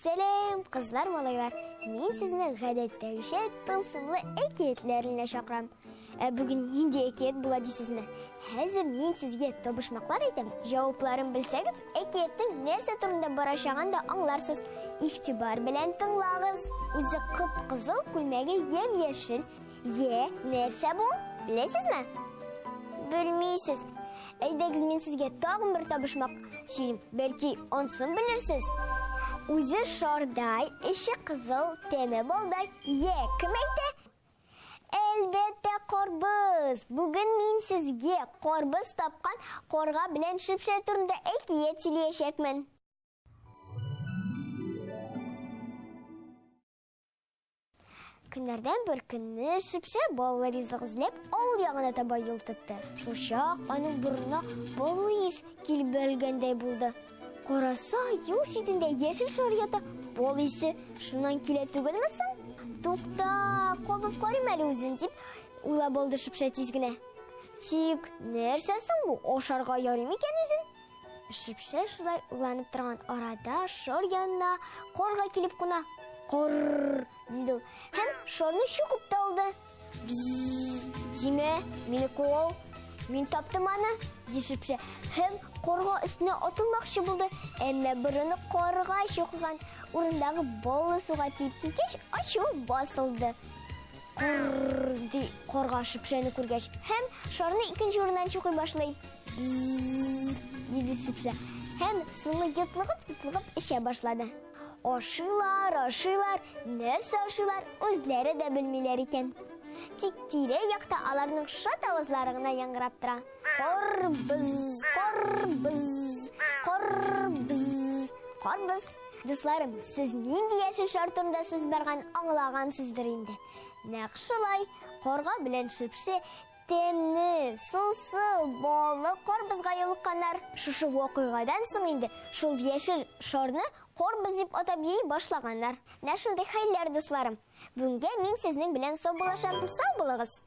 Сәлем, кызлар, малайлар. Мен сезне гадәттәгечә тылсымлы әкиятләренә чакырам. Бүген нинди әкият була дисезме? Хәзер мен сезгә табышмаклар әйтәм. Җавапларын белсәгез, әкияттің нәрсә турында барачагын да аңларсыз. Игътибар белән тыңлагыз. Үзе кып-кызыл, күлмәге ям-яшел. Нәрсә бу? Беләсезме? Белмисез. Әйдәгез, мен сезгә тагын бер табышмак сөйлим. Бәлки, онсын белерсез. Үзе шардай, іші қызыл, тәме балдай. Кім әйтә? Әлбәттә, Корбыз. Бүген мен сезгә Корбыз тапқан корга белән шипшә турында әкият сөйләячәкмен. Көннәрдән бер көнне шипшә баллы ризык эзләп авыл ягына таба юл тотты. Шулчак аның борынына баллы ис килеп бәрелгәндәй булды. Караса, юл читендә яшел шар ята. Бал исе шуннан килә түгелмесең? Тукта, кабып карыйм әле үзен дип уйлап алды шипшә тиз генә. Тик нәрсә соң бу? Ашарга ярый микән үзен? Шипшә шулай уйланып торган арада шар янына карга килеп куна. Кор диде. Һәм шарны чукып та алды. Тимә, мине куал. Мин таптым аны, ди шипшә. Һәм корга өстенә атылмакчы булды. Әмма борыны карга чукыган урындагы баллы суга тиеп киткәч, ачуы басылды. Ди карга шипшәне күргәч, һәм шарны икенче урыннан чукый башлый. Диде шипшә. Һәм суны йотлыгып эчә башлады. Ашыйлар, нәрсә ашыйлар, үзләре дә белмиләр икән. Тик тирә-якта аларның шат авызлары гына яңгырап тора. Корбыз, корбыз, корбыз, корбыз. Дусларым, сез нинди яшел шар турында сүз барган аңлагансыздыр инде. Нәкъ шулай, карга белән шипшә тәмле, сылсыл, баллы корбызга юлыкканнар. Шушы вакыйгадан соң инде шул яшел шарны Корбыз дип атап йөри башлаганнар. Нә шундый хәйлләр, дусларым. Бүгенгә мин сезнең белән сау булашам. Сау булыгыз.